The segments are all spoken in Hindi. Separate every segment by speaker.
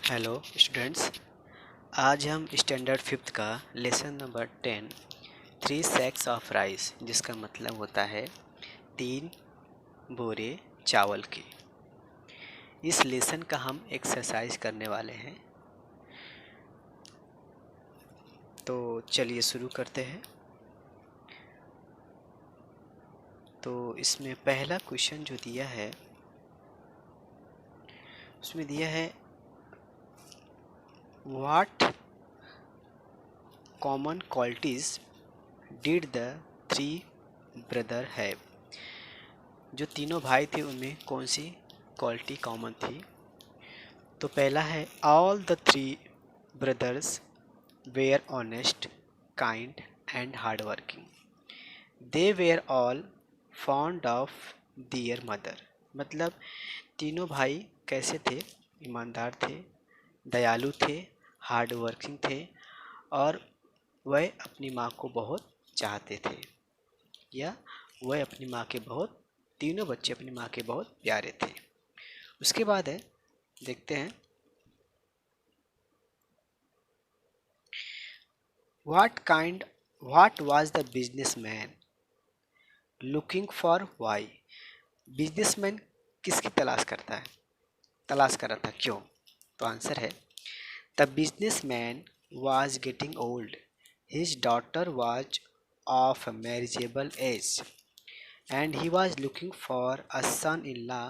Speaker 1: Hello students. आज हम स्टैंडर्ड फिफ्थ का lesson number 10 three sacks of rice, जिसका मतलब होता है 3 बोरे चावल के, इस लेसन का हम एक्सरसाइज करने वाले हैं। तो चलिए शुरू करते हैं। तो इसमें पहला क्वेश्चन जो दिया है उसमें दिया है what common qualities did the three brother have. जो तीनों भाई थे उनमें कौन सी क्वालिटी कॉमन थी। तो पहला है all the three brothers were honest, kind and hard working. They were all fond of their mother. मतलब तीनों भाई कैसे थे? ईमानदार थे, दयालु थे, हार्ड वर्किंग थे और वह अपनी माँ को बहुत चाहते थे, या वह अपनी माँ के बहुत, तीनों बच्चे अपनी माँ के बहुत प्यारे थे। उसके बाद है, देखते हैं what was the businessman looking for why। Businessman किसकी तलाश करता है, तलाश कर रहा था, क्यों? तो आंसर है the businessman was getting old, his daughter was of marriageable age and he was looking for a son-in-law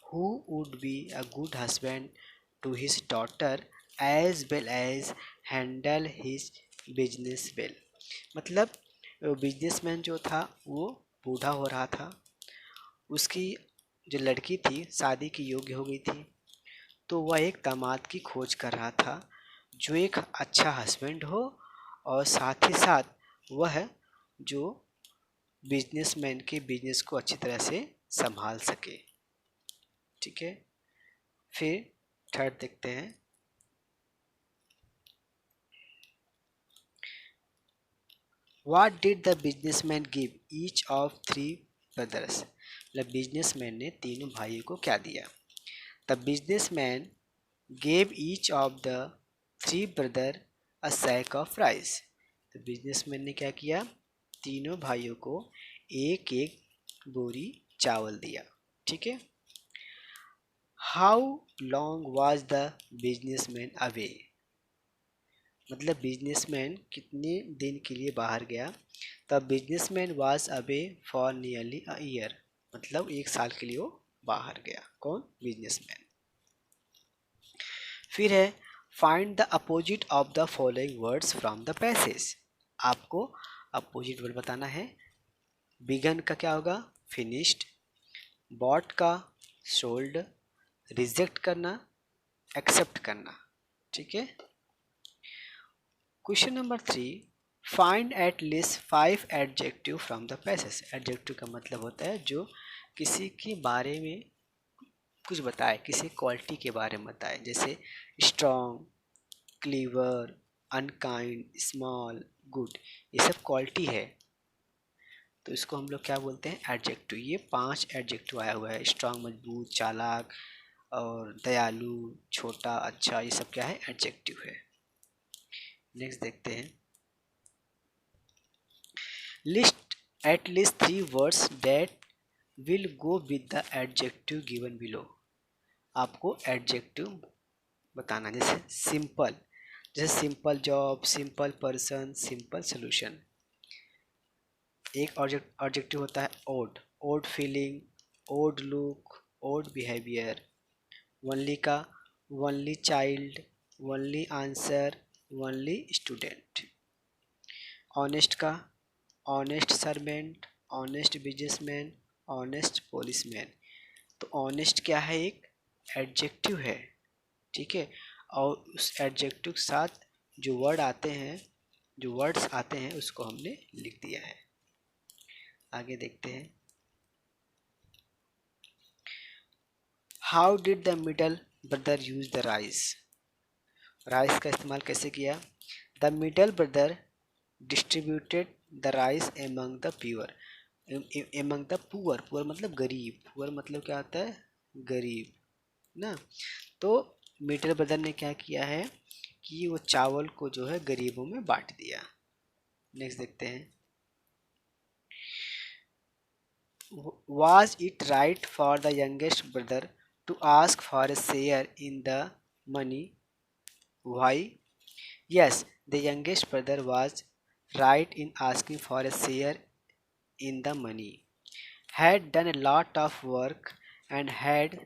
Speaker 1: who would be a good husband to his daughter as well as handle his business well। मतलब बिजनेसमैन जो था वो बूढ़ा हो रहा था, उसकी जो लड़की थी शादी की योग्य हो गई थी, तो वह एक दामाद की खोज कर रहा था जो एक अच्छा हस्बैंड हो और साथ ही साथ वह जो बिजनेसमैन के बिजनेस को अच्छी तरह से संभाल सके। ठीक है, फिर थर्ड देखते हैं। What did the businessman give each of three brothers। मतलब बिजनेसमैन ने तीनों भाइयों को क्या दिया? The businessman gave each of the three brother a sack of rice। तो बिजनेसमैन ने क्या किया? तीनों भाइयों को एक एक बोरी चावल दिया। ठीक है। How long was the businessman away. मतलब बिजनेसमैन कितने दिन के लिए बाहर गया? The businessman was away for nearly a year. मतलब एक साल के लिए वो बाहर गया। कौन? बिजनेसमैन। फिर है find the opposite of the following words from the passage. आपको अपोजिट वर्ड बताना है। बिगन का क्या होगा? फिनिश्ड। बॉट का सोल्ड। रिजेक्ट करना, एक्सेप्ट करना। ठीक है। Question number 3, find at least 5 adjective from the passage. Adjective का मतलब होता है जो किसी के बारे में कुछ बताए, किसी क्वालिटी के बारे में बताए, जैसे strong, clever, unkind, small, good, ये सब क्वालिटी है। तो इसको हम लोग क्या बोलते हैं? एडजेक्टिव। ये 5 एडजेक्टिव आया हुआ है। स्ट्रॉन्ग मजबूत, चालाक और दयालु, छोटा, अच्छा, ये सब क्या है? एडजेक्टिव है। नेक्स्ट देखते हैं। List at least 3 words that will go with the adjective given below. आपको एडजेक्टिव बताना, जैसे सिंपल, जैसे simple job, simple person, simple solution. एक ऑब्जेक्टिव होता है odd, odd feeling, odd look, odd behaviour. Only का only child, only answer, only student. Honest का honest servant, honest businessman, honest policeman. तो ऑनेस्ट क्या है? एक एडजेक्टिव है। ठीक है। और उस एडजेक्टिव के साथ जो वर्ड आते हैं, जो वर्ड्स आते हैं, उसको हमने लिख दिया है। आगे देखते हैं। How did the middle brother use the rice. Rice का इस्तेमाल कैसे किया? The middle brother distributed the rice among the pure, among the poor. Poor मतलब गरीब, पुअर मतलब क्या होता है? गरीब ना। तो मिडिल ब्रदर ने क्या किया है कि वो चावल को जो है गरीबों में बांट दिया। नेक्स्ट देखते हैं, Was it right for the youngest brother to ask for a share in the money? Why? Yes, the youngest brother was right in asking for a share in the money. Had done a lot of work and had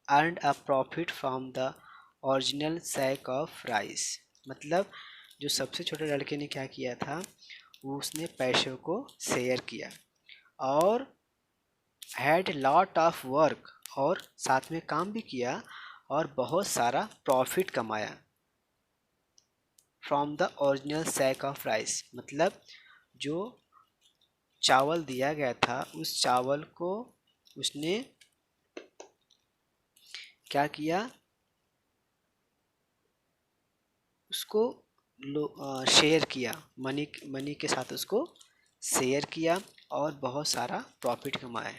Speaker 1: earned a profit from the original sack of rice. मतलब जो सबसे छोटे लड़के ने क्या किया था, वो उसने पैसों को शेयर किया और हैड लॉट ऑफ वर्क, और साथ में काम भी किया और बहुत सारा प्रॉफिट कमाया from the original sack of rice. मतलब जो चावल दिया गया था उस चावल को उसने क्या किया, उसको शेयर किया, मनी के साथ उसको शेयर किया और बहुत सारा प्रॉफिट कमाया।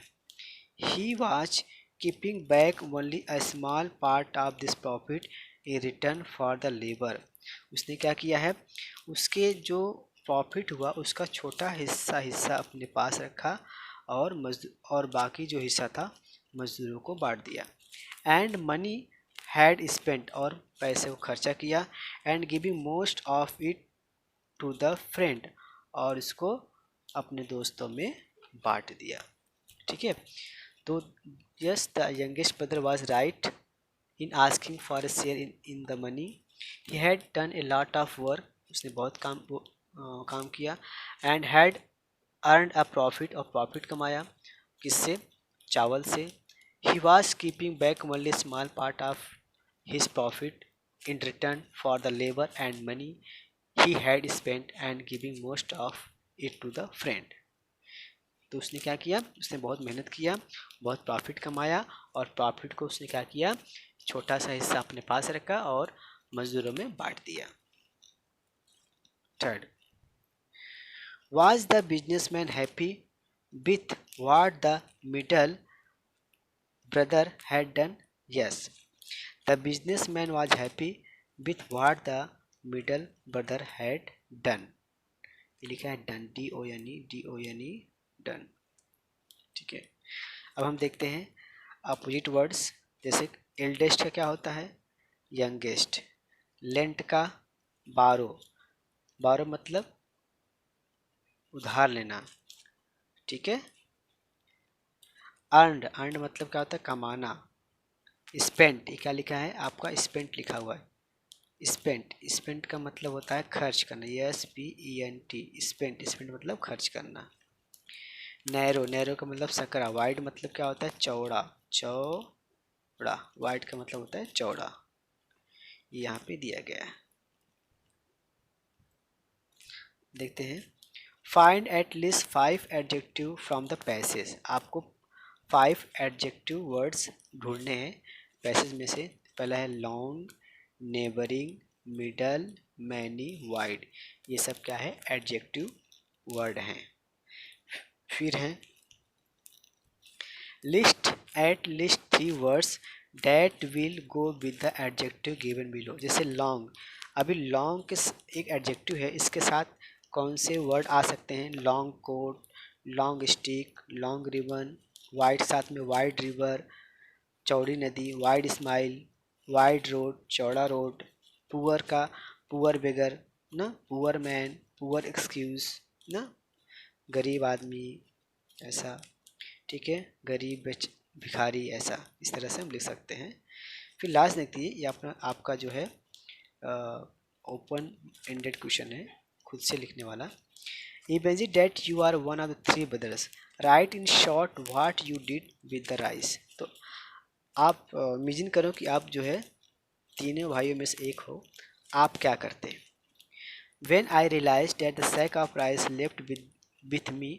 Speaker 1: ही was keeping back only a small part of this profit in return for the labour. उसने क्या किया है, उसके जो प्रॉफिट हुआ उसका छोटा हिस्सा अपने पास रखा और बाकी जो हिस्सा था मजदूरों को बांट दिया। एंड मनी हैड स्पेंट, और पैसे को खर्चा किया, and giving most of it to the friend, और इसको अपने दोस्तों में बांट दिया। ठीक है, तो yes the youngest brother was right in asking for a share in the money. He had done a lot of work, उसने बहुत काम किया, and had earned a profit, और प्रॉफिट कमाया किससे, चावल से। He was keeping back only small part of his profit in return for the labour and money he had spent and giving most of it to the friend. तो उसने क्या किया, उसने बहुत मेहनत किया, बहुत प्रॉफिट कमाया, और प्रॉफिट को उसने क्या किया, छोटा सा हिस्सा अपने पास रखा और मजदूरों में बांट दिया। Third, was the businessman happy with what the middle brother had done? Yes, the businessman was happy with what the middle brother had done. ये लिखा है डन, D-O-N-E डन। ठीक है, अब हम देखते हैं अपोजिट वर्ड्स। जैसे एल्डेस्ट का क्या होता है, यंगेस्ट। लेंट का बारो मतलब उधार लेना। ठीक है, अर्नड मतलब क्या होता है, कमाना। स्पेंट, ये क्या लिखा है आपका, स्पेंट लिखा हुआ है। स्पेंट का मतलब होता है खर्च करना, SPENT, स्पेंट मतलब खर्च करना। नैरो का मतलब सकरा। वाइड मतलब क्या होता है, चौड़ा। वाइड का मतलब होता है चौड़ा, ये यहाँ पे दिया गया है। देखते हैं, find at least 5 adjective from the passage. आपको 5 एडजेक्टिव वर्ड्स ढूंढने हैं पैसेज में से। पहला है long, neighbouring, middle, many, wide. ये सब क्या है, एडजेक्टिव वर्ड हैं। फिर हैं list at least 3 words that will go with the adjective given below. जैसे लॉन्ग, अभी लॉन्ग के एक एडजेक्टिव है, इसके साथ कौन से वर्ड आ सकते हैं, long coat, long stick, long ribbon, wide साथ में वाइड रिवर, चौड़ी नदी, वाइड स्माइल, वाइड रोड, चौड़ा रोड। पुअर का पुअर बेगर ना, पुअर मैन, पुअर एक्सक्यूज ना, गरीब आदमी ऐसा। ठीक है, गरीब भिखारी ऐसा, इस तरह से हम लिख सकते हैं। फिर लास्ट देखिए, ये अपना आपका जो है ओपन एंडेड क्वेश्चन है, खुद से लिखने वाला। Imagine that you are one of the 3 brothers, right in short what you did with the rice. तो आप इमेजिन करो कि आप जो है तीनों भाइयों में से एक हो, आप क्या करते। When I realized that the sack of rice left with me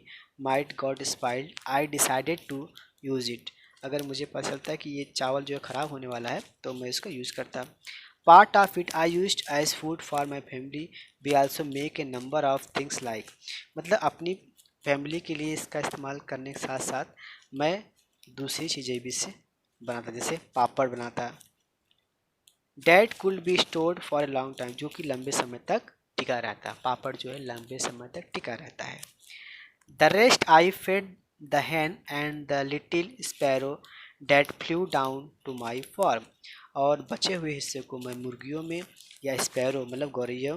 Speaker 1: might got spoiled, I decided to use it. अगर मुझे पता चलता है कि ये चावल जो है ख़राब होने वाला है तो मैं इसको यूज़ करता। Part of it I used as food for my family. We also make a number of things like, मतलब अपनी फैमिली के लिए इसका इस्तेमाल करने के साथ साथ मैं दूसरी चीज़ें भी इससे बनाता, जैसे पापड़ बनाता, that could be stored for a long time, जो कि लंबे समय तक टिका रहता है। पापड़ जो है लंबे समय तक टिका रहता है। The rest I fed the hen and the little sparrow that flew down to my farm, और बचे हुए हिस्से को मैं मुर्गियों में या स्पैरो मतलब गौरैया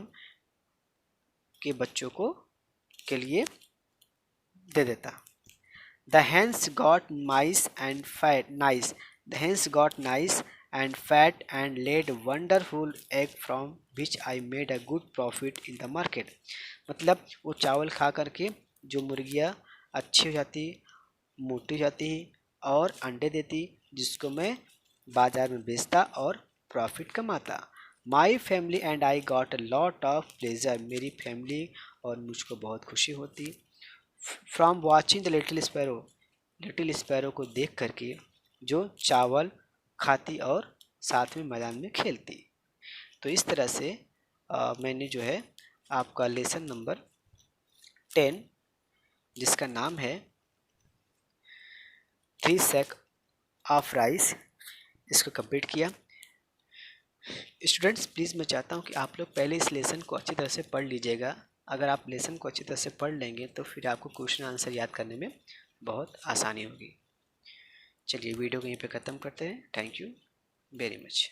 Speaker 1: के बच्चों को के लिए दे देता। The hens got mice and fat nice. The hens got nice and fat and laid wonderful egg from which I made a good profit in the market. मतलब वो चावल खा करके जो मुर्गियाँ अच्छी हो जाती, मोटी हो जाती और अंडे देती, जिसको मैं बाज़ार में बेचता और प्रॉफिट कमाता। My family and I got a lot of pleasure, मेरी फैमिली और मुझको बहुत खुशी होती from watching the little sparrow को देख करके जो चावल खाती और साथ में मैदान में खेलती। तो इस तरह से मैंने जो है आपका लेसन नंबर 10 जिसका नाम है 3 सैक ऑफ राइस, इसको कंप्लीट किया। स्टूडेंट्स प्लीज़ मैं चाहता हूँ कि आप लोग पहले इस लेसन को अच्छी तरह से पढ़ लीजिएगा। अगर आप लेसन को अच्छी तरह से पढ़ लेंगे तो फिर आपको क्वेश्चन आंसर याद करने में बहुत आसानी होगी। चलिए वीडियो को यहीं पे ख़त्म करते हैं। Thank you very much.